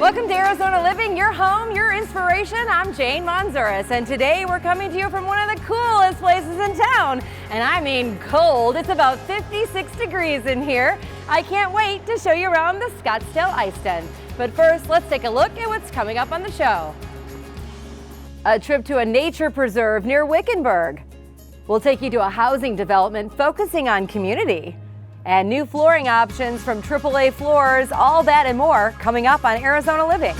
Welcome to Arizona Living, your home, your inspiration. I'm Jane Monzuris, and today we're coming to you from one of the coolest places in town. And I mean cold. It's about 56 degrees in here. I can't wait to show you around the Scottsdale Ice Den. But first, let's take a look at what's coming up on the show. A trip to a nature preserve near Wickenburg. We'll take you to a housing development focusing on community. And new flooring options from AAA Floors, all that and more coming up on Arizona Living.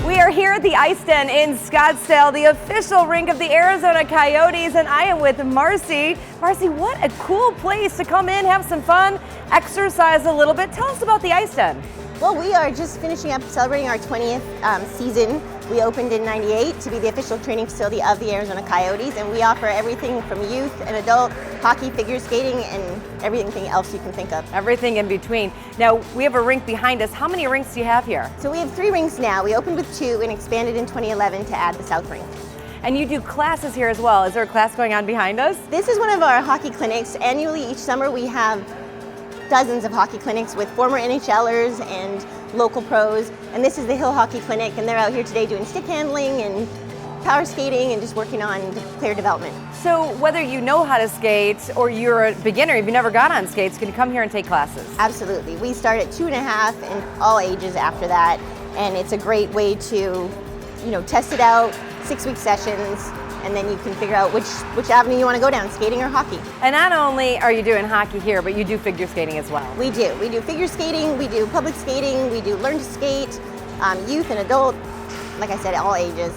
We are here at the Ice Den in Scottsdale, the official rink of the Arizona Coyotes, and I am with Marcy. Marcy, what a cool place to come in, have some fun, exercise a little bit. Tell us about the Ice Den. Well, we are just finishing up celebrating our 20th season. We opened in '98 to be the official training facility of the Arizona Coyotes, and we offer everything from youth and adult, hockey, figure skating, and everything else you can think of. Everything in between. Now, we have a rink behind us. How many rinks do you have here? So we have 3 rinks now. We opened with 2 and expanded in 2011 to add the South Rink. And you do classes here as well. Is there a class going on behind us? This is one of our hockey clinics. Annually, each summer, we have dozens of hockey clinics with former NHLers and local pros, and this is the Hill Hockey Clinic, and they're out here today doing stick handling and power skating and just working on player development. So whether you know how to skate or you're a beginner, if you've never got on skates, can you come here and take classes? Absolutely. We start at 2.5 and all ages after that, and it's a great way to, test it out, 6-week sessions, and then you can figure out which avenue you want to go down, skating or hockey. And not only are you doing hockey here, but you do figure skating as well. We do. We do figure skating, we do public skating, we do learn to skate, youth and adult, like I said, all ages.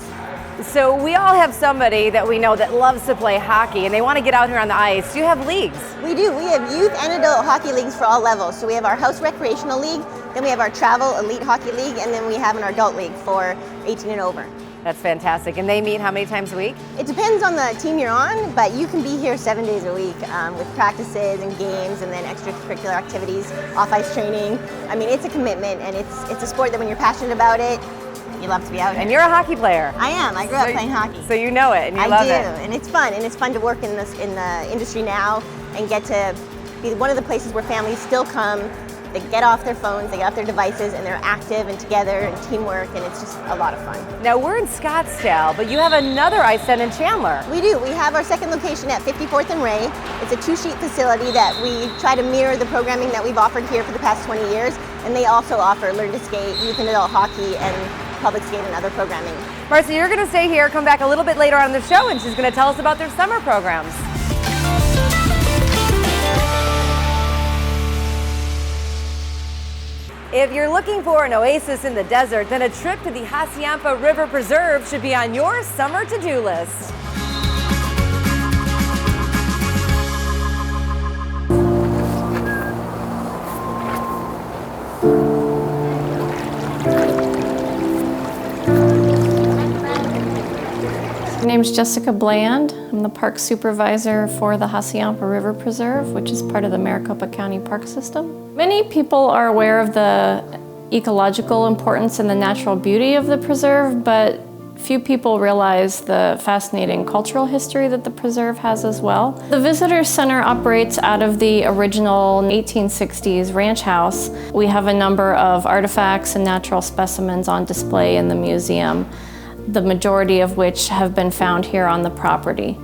So we all have somebody that we know that loves to play hockey and they want to get out here on the ice. Do you have leagues? We do. We have youth and adult hockey leagues for all levels. So we have our house recreational league, then we have our travel elite hockey league, and then we have an adult league for 18 and over. That's fantastic. And they meet how many times a week? It depends on the team you're on, but you can be here 7 days a week with practices and games and then extracurricular activities, off-ice training. I mean, it's a commitment, and it's a sport that when you're passionate about it, you love to be out here. And you're a hockey player. I am. I grew up playing hockey. So you know it and you love it. I do, and it's fun. And it's fun to work in the industry now and get to be one of the places where families still come. They get off their phones, they get off their devices, and they're active and together and teamwork, and it's just a lot of fun. Now we're in Scottsdale, but you have another ice den in Chandler. We do. We have our second location at 54th and Ray. It's a 2-sheet facility that we try to mirror the programming that we've offered here for the past 20 years, and they also offer learn to skate, youth and adult hockey, and public skate and other programming. Marcy, you're going to stay here, come back a little bit later on in the show, and she's going to tell us about their summer programs. If you're looking for an oasis in the desert, then a trip to the Hassayampa River Preserve should be on your summer to-do list. My name's Jessica Bland. I'm the park supervisor for the Hassayampa River Preserve, which is part of the Maricopa County Park System. Many people are aware of the ecological importance and the natural beauty of the preserve, but few people realize the fascinating cultural history that the preserve has as well. The Visitor Center operates out of the original 1860s ranch house. We have a number of artifacts and natural specimens on display in the museum, the majority of which have been found here on the property.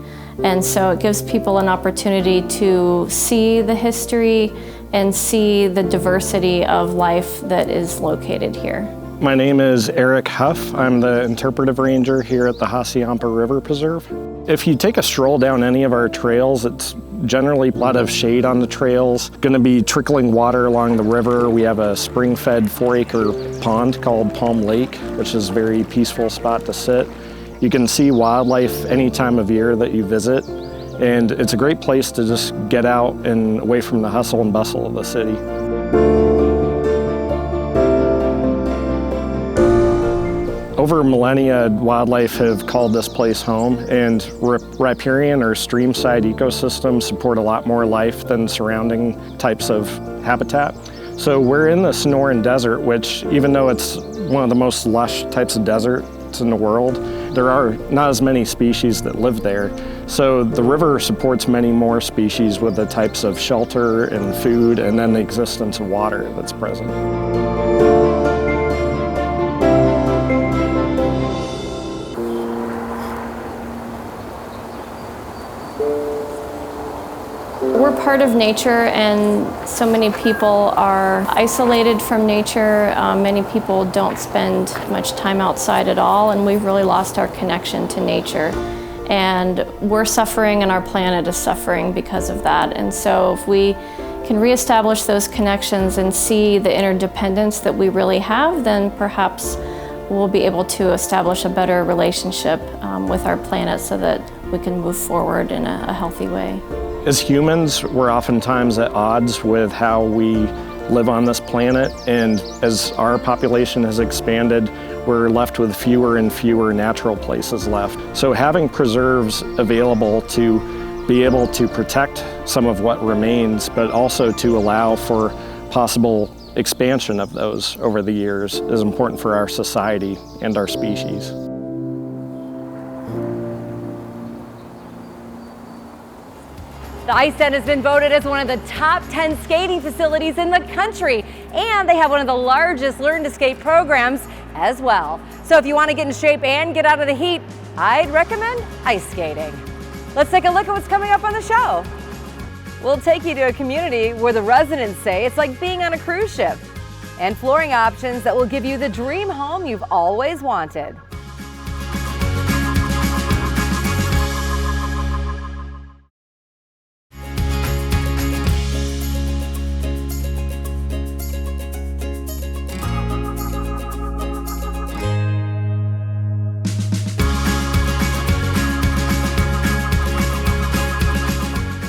And so it gives people an opportunity to see the history and see the diversity of life that is located here. My name is Eric Huff. I'm the interpretive ranger here at the Hassayampa River Preserve. If you take a stroll down any of our trails, it's generally a lot of shade on the trails. Going to be trickling water along the river. We have a spring-fed 4-acre pond called Palm Lake, which is a very peaceful spot to sit. You can see wildlife any time of year that you visit, and it's a great place to just get out and away from the hustle and bustle of the city. Over millennia, wildlife have called this place home, and riparian or stream-side ecosystems support a lot more life than surrounding types of habitat. So we're in the Sonoran Desert, which, even though it's one of the most lush types of desert habitats in the world. There are not as many species that live there. So the river supports many more species with the types of shelter and food, and then the existence of water that's present. We're part of nature, and so many people are isolated from nature. Many people don't spend much time outside at all, and we've really lost our connection to nature. And we're suffering, and our planet is suffering because of that. And so if we can reestablish those connections and see the interdependence that we really have, then perhaps we'll be able to establish a better relationship with our planet so that we can move forward in a healthy way. As humans, we're oftentimes at odds with how we live on this planet, and as our population has expanded, we're left with fewer and fewer natural places left. So having preserves available to be able to protect some of what remains, but also to allow for possible expansion of those over the years is important for our society and our species. The Ice Den has been voted as one of the top 10 skating facilities in the country, and they have one of the largest Learn to Skate programs as well. So if you want to get in shape and get out of the heat, I'd recommend ice skating. Let's take a look at what's coming up on the show. We'll take you to a community where the residents say it's like being on a cruise ship, and flooring options that will give you the dream home you've always wanted.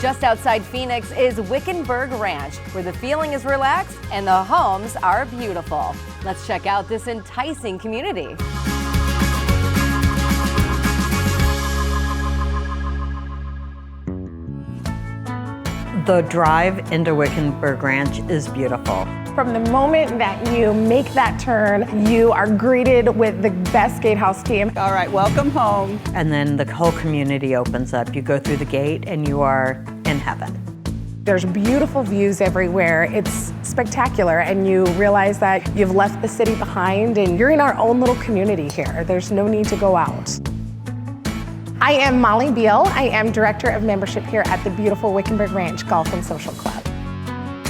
Just outside Phoenix is Wickenburg Ranch, where the feeling is relaxed and the homes are beautiful. Let's check out this enticing community. The drive into Wickenburg Ranch is beautiful. From the moment that you make that turn, you are greeted with the best gatehouse team. All right, welcome home. And then the whole community opens up. You go through the gate and you are in heaven. There's beautiful views everywhere. It's spectacular, and you realize that you've left the city behind and you're in our own little community here. There's no need to go out. I am Molly Beal. I am Director of Membership here at the beautiful Wickenburg Ranch Golf and Social Club.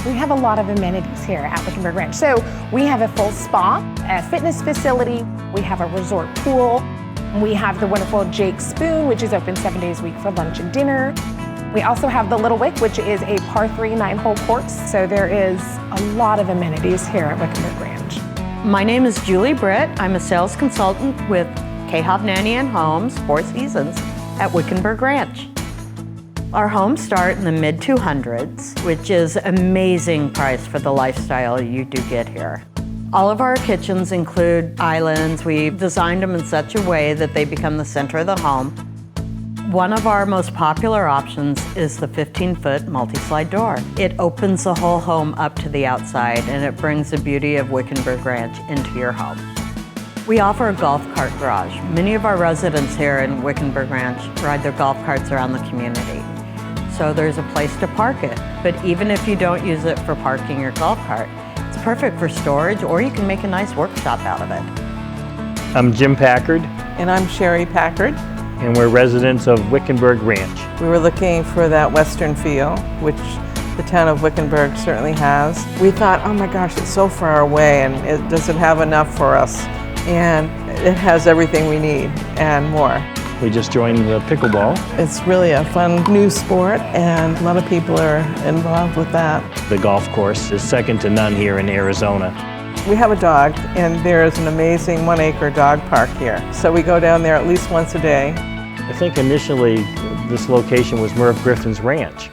We have a lot of amenities here at Wickenburg Ranch. So we have a full spa, a fitness facility, we have a resort pool, we have the wonderful Jake Spoon, which is open 7 days a week for lunch and dinner. We also have the Little Wick, which is a par 3 9-hole course. So there is a lot of amenities here at Wickenburg Ranch. My name is Julie Britt. I'm a sales consultant with K. Hovnanian Homes, 4 Seasons, at Wickenburg Ranch. Our homes start in the mid-200s, which is amazing price for the lifestyle you do get here. All of our kitchens include islands. We've designed them in such a way that they become the center of the home. One of our most popular options is the 15-foot multi-slide door. It opens the whole home up to the outside, and it brings the beauty of Wickenburg Ranch into your home. We offer a golf cart garage. Many of our residents here in Wickenburg Ranch ride their golf carts around the community. So there's a place to park it. But even if you don't use it for parking your golf cart, it's perfect for storage, or you can make a nice workshop out of it. I'm Jim Packard, And I'm Sherry Packard. and we're residents of Wickenburg Ranch. We were looking for that western feel, which the town of Wickenburg certainly has. We thought, oh my gosh, it's so far away and it doesn't have enough for us. And it has everything we need and more. We just joined the pickleball. It's really a fun new sport, and a lot of people are involved with that. The golf course is second to none here in Arizona. We have a dog, and there is an amazing 1-acre dog park here. So we go down there at least once a day. I think initially this location was Merv Griffin's ranch,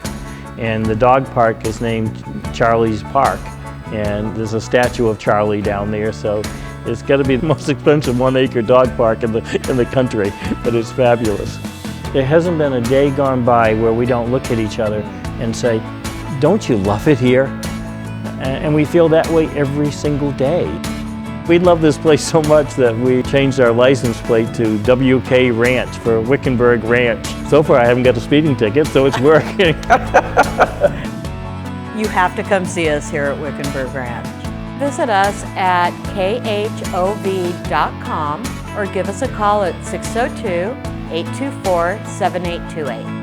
and the dog park is named Charlie's Park, and there's a statue of Charlie down there, so it's got to be the most expensive 1-acre dog park in the country, but it's fabulous. There hasn't been a day gone by where we don't look at each other and say, "Don't you love it here?" And we feel that way every single day. We love this place so much that we changed our license plate to WK Ranch for Wickenburg Ranch. So far I haven't got a speeding ticket, so it's working. You have to come see us here at Wickenburg Ranch. Visit us at khov.com or give us a call at 602-824-7828.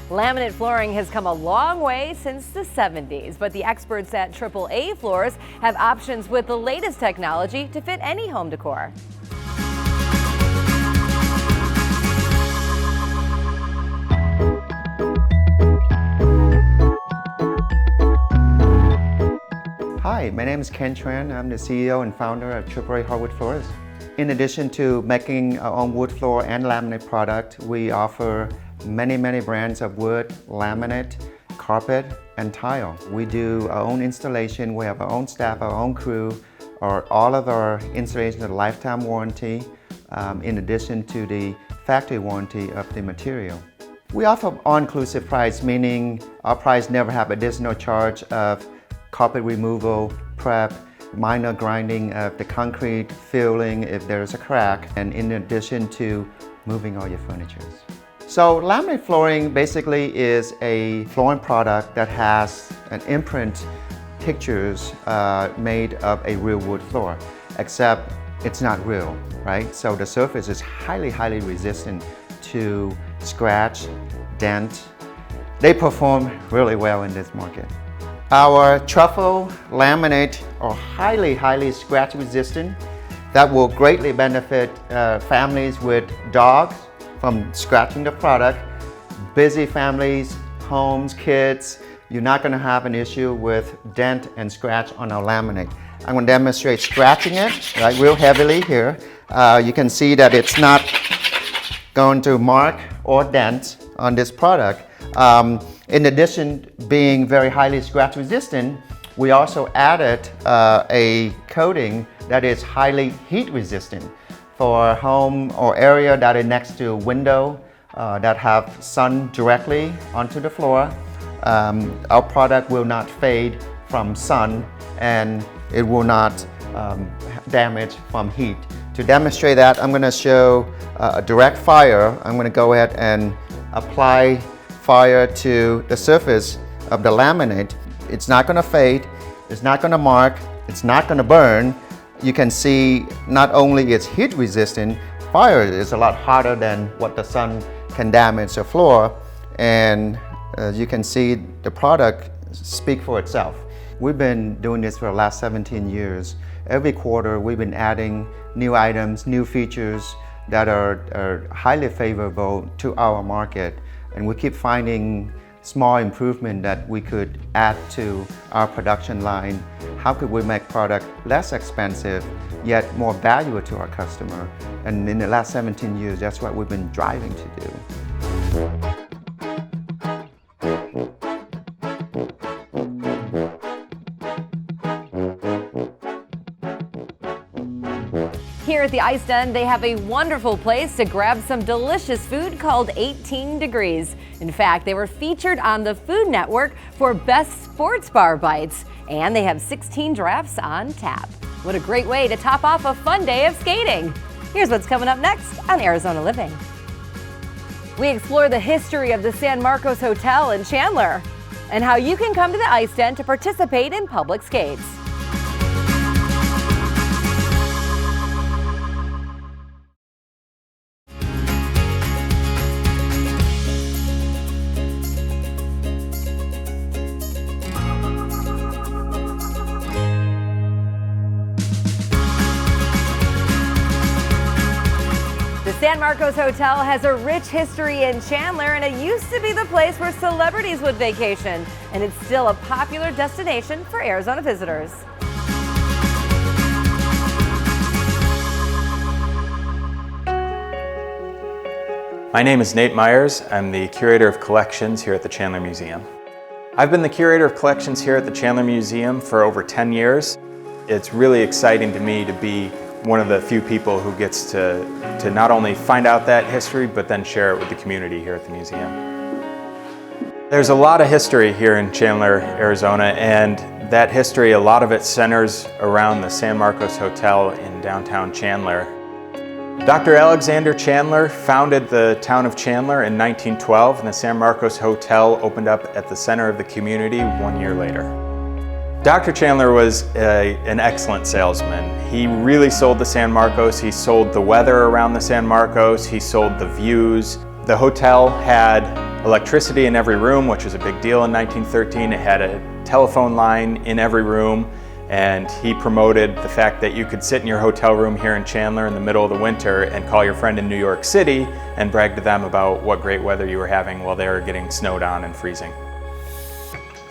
Laminate flooring has come a long way since the 70s, but the experts at AAA Floors have options with the latest technology to fit any home decor. Hi, my name is Ken Tran. I'm the CEO and founder of Tripura Harwood Floors. In addition to making our own wood floor and laminate product, we offer many brands of wood, laminate, carpet, and tile. We do our own installation. We have our own staff, our own crew. All of our installations are lifetime warranty, in addition to the factory warranty of the material. We offer all-inclusive price, meaning our price never have additional charge of carpet removal, prep, minor grinding of the concrete, filling if there's a crack, and in addition to moving all your furniture. So laminate flooring basically is a flooring product that has an imprint pictures made of a real wood floor, except it's not real, right? So the surface is highly resistant to scratch, dent. They perform really well in this market. Our truffle laminate are highly scratch resistant. That will greatly benefit families with dogs from scratching the product, busy families, homes, kids. You're not going to have an issue with dent and scratch on our laminate. I'm going to demonstrate scratching it, right, real heavily here. You can see that it's not going to mark or dent on this product. In addition, being very highly scratch resistant, we also added a coating that is highly heat resistant for home or area that is next to a window that have sun directly onto the floor. Our product will not fade from sun and it will not damage from heat. To demonstrate that, I'm going to show a direct fire. I'm going to go ahead and apply fire to the surface of the laminate. It's not going to fade, it's not going to mark, it's not going to burn. You can see not only it's heat resistant, fire is a lot hotter than what the sun can damage the floor, and you can see the product speak for itself. We've been doing this for the last 17 years. Every quarter we've been adding new items, new features that are highly favorable to our market, and we keep finding small improvement that we could add to our production line. How could we make product less expensive, yet more valuable to our customer? And in the last 17 years, that's what we've been driving to do. Here at the Ice Den, they have a wonderful place to grab some delicious food called 18 Degrees. In fact, they were featured on the Food Network for Best Sports Bar Bites, and they have 16 drafts on tap. What a great way to top off a fun day of skating. Here's what's coming up next on Arizona Living. We explore the history of the San Marcos Hotel in Chandler and how you can come to the Ice Den to participate in public skates. The San Marcos Hotel has a rich history in Chandler, and it used to be the place where celebrities would vacation, and it's still a popular destination for Arizona visitors. My name is Nate Myers. I'm the Curator of Collections here at the Chandler Museum. I've been the Curator of Collections here at the Chandler Museum for over 10 years. It's really exciting to me to be one of the few people who gets to not only find out that history, but then share it with the community here at the museum. There's a lot of history here in Chandler, Arizona, and That history, a lot of it centers around the San Marcos Hotel in downtown Chandler. Dr. Alexander Chandler founded the town of Chandler in 1912, and the San Marcos Hotel opened up at the center of the community 1 year later. Dr. Chandler was an excellent salesman. He really sold the San Marcos. He sold the weather around the San Marcos. He sold the views. The hotel had electricity in every room, which was a big deal in 1913. It had a telephone line in every room. And he promoted the fact that you could sit in your hotel room here in Chandler in the middle of the winter and call your friend in New York City and brag to them about what great weather you were having while they were getting snowed on and freezing.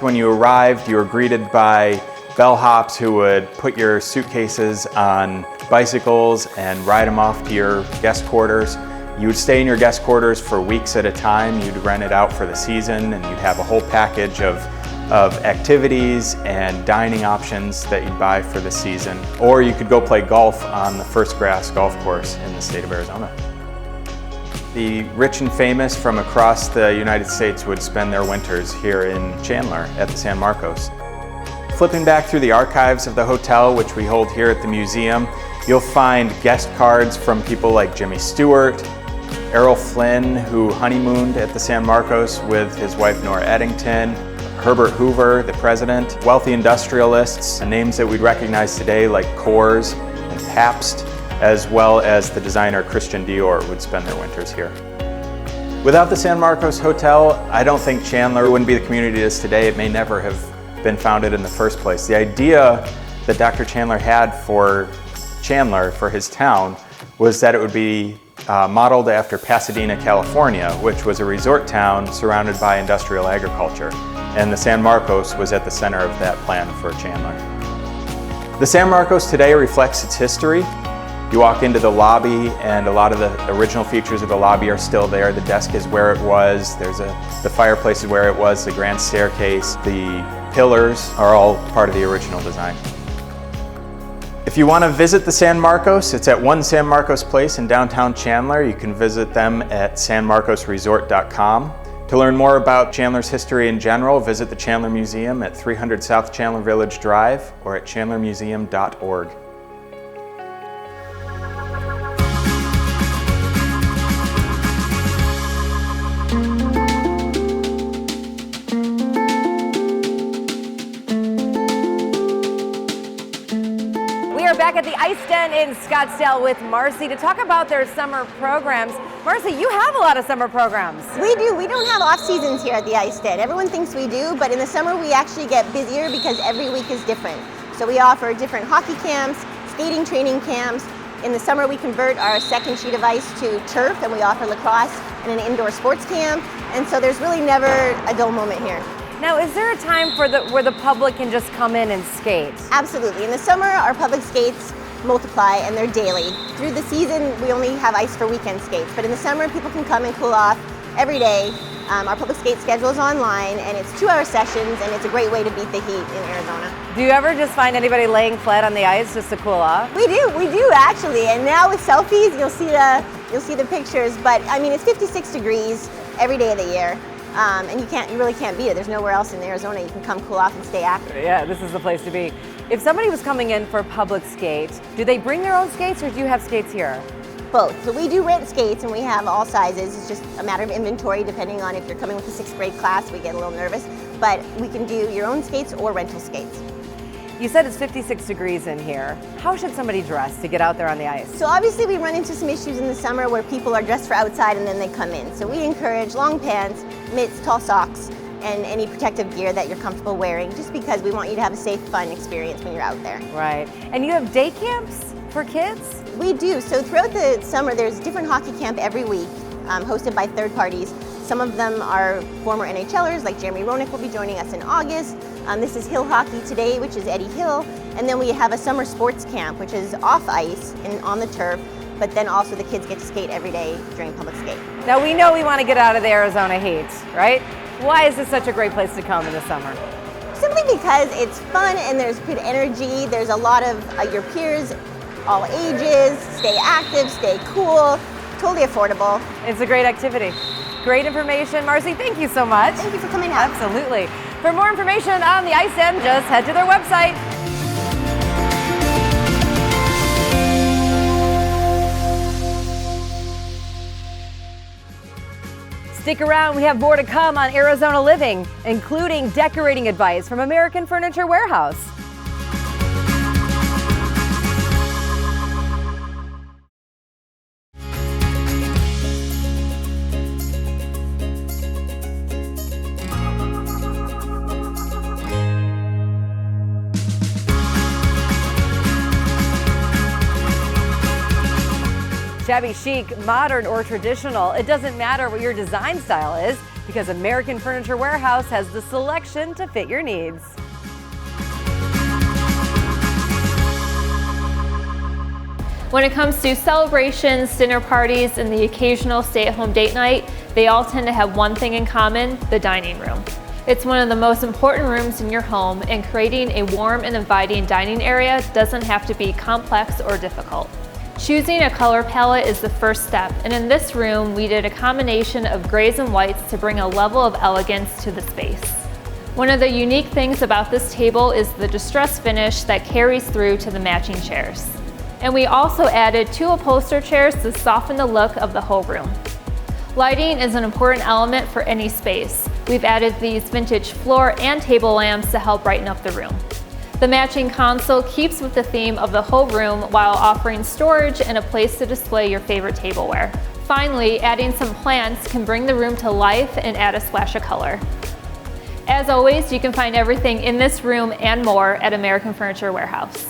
When you arrived, you were greeted by bellhops who would put your suitcases on bicycles and ride them off to your guest quarters. You would stay in your guest quarters for weeks at a time. You'd rent it out for the season, and you'd have a whole package of activities and dining options that you'd buy for the season. Or you could go play golf on the First Grass golf course in the state of Arizona. The rich and famous from across the United States would spend their winters here in Chandler at the San Marcos. Flipping back through the archives of the hotel, which we hold here at the museum, you'll find guest cards from people like Jimmy Stewart, Errol Flynn, who honeymooned at the San Marcos with his wife Nora Eddington, Herbert Hoover, the president, wealthy industrialists, names that we'd recognize today like Coors and Pabst, as well as the designer Christian Dior would spend their winters here. Without the San Marcos Hotel, I don't think Chandler wouldn't be the community it is today. It may never have been founded in the first place. The idea that Dr. Chandler had for Chandler, for his town, was that it would be modeled after Pasadena, California, which was a resort town surrounded by industrial agriculture. And the San Marcos was at the center of that plan for Chandler. The San Marcos today reflects its history. You walk into the lobby and a lot of the original features of the lobby are still there. The desk is where it was, the fireplace is where it was, the grand staircase, the pillars are all part of the original design. If you want to visit the San Marcos, it's at One San Marcos Place in downtown Chandler. You can visit them at sanmarcosresort.com. To learn more about Chandler's history in general, visit the Chandler Museum at 300 South Chandler Village Drive or at chandlermuseum.org. Back at the Ice Den in Scottsdale with Marcy to talk about their summer programs. Marcy, you have a lot of summer programs. We do. We don't have off seasons here at the Ice Den. Everyone thinks we do, but in the summer we actually get busier because every week is different. So we offer different hockey camps, skating training camps. In the summer we convert our second sheet of ice to turf, and we offer lacrosse and an indoor sports camp. And so there's really never a dull moment here. Now, is there a time where the public can just come in and skate? Absolutely. In the summer, our public skates multiply and they're daily. Through the season, we only have ice for weekend skates, but in the summer, people can come and cool off every day. Our public skate schedule is online, and it's 2-hour sessions, and it's a great way to beat the heat in Arizona. Do you ever just find anybody laying flat on the ice just to cool off? We do actually, and now with selfies, you'll see the pictures. But I mean, it's 56 degrees every day of the year. And you really can't beat it. There's nowhere else in Arizona you can come cool off and stay active. Yeah, this is the place to be. If somebody was coming in for public skates, do they bring their own skates or do you have skates here? Both. So we do rent skates and we have all sizes. It's just a matter of inventory depending on if you're coming with a 6th grade class, we get a little nervous. But we can do your own skates or rental skates. You said it's 56 degrees in here. How should somebody dress to get out there on the ice? So obviously we run into some issues in the summer where people are dressed for outside and then they come in. So we encourage long pants, mitts, tall socks, and any protective gear that you're comfortable wearing, just because we want you to have a safe, fun experience when you're out there. Right. And you have day camps for kids? We do. So throughout the summer, there's different hockey camp every week, hosted by third parties. Some of them are former NHLers, like Jeremy Roenick will be joining us in August. This is Hill Hockey Today, which is Eddie Hill. And then we have a summer sports camp, which is off ice and on the turf, but then also the kids get to skate every day during public skate. Now we know we want to get out of the Arizona heat, right? Why is this such a great place to come in the summer? Simply because it's fun and there's good energy. There's a lot of your peers, all ages, stay active, stay cool, totally affordable. It's a great activity. Great information. Marcy, thank you so much. Thank you for coming out. Absolutely. For more information on the Ice Den, just head to their website. Stick around, we have more to come on Arizona living, including decorating advice from American Furniture Warehouse. Shabby chic, modern, or traditional, it doesn't matter what your design style is because American Furniture Warehouse has the selection to fit your needs. When it comes to celebrations, dinner parties, and the occasional stay-at-home date night, they all tend to have one thing in common: the dining room. It's one of the most important rooms in your home, and creating a warm and inviting dining area doesn't have to be complex or difficult. Choosing a color palette is the first step, and in this room we did a combination of grays and whites to bring a level of elegance to the space. One of the unique things about this table is the distressed finish that carries through to the matching chairs. And we also added 2 upholstered chairs to soften the look of the whole room. Lighting is an important element for any space. We've added these vintage floor and table lamps to help brighten up the room. The matching console keeps with the theme of the whole room while offering storage and a place to display your favorite tableware. Finally, adding some plants can bring the room to life and add a splash of color. As always, you can find everything in this room and more at American Furniture Warehouse.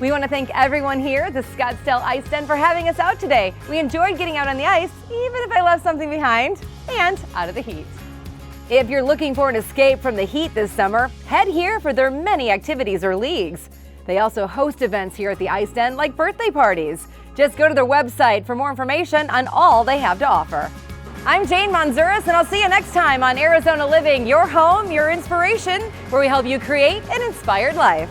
We want to thank everyone here at the Scottsdale Ice Den for having us out today. We enjoyed getting out on the ice, even if I left something behind, and out of the heat. If you're looking for an escape from the heat this summer, head here for their many activities or leagues. They also host events here at the Ice Den, like birthday parties. Just go to their website for more information on all they have to offer. I'm Jane Manzuris, and I'll see you next time on Arizona Living, your home, your inspiration, where we help you create an inspired life.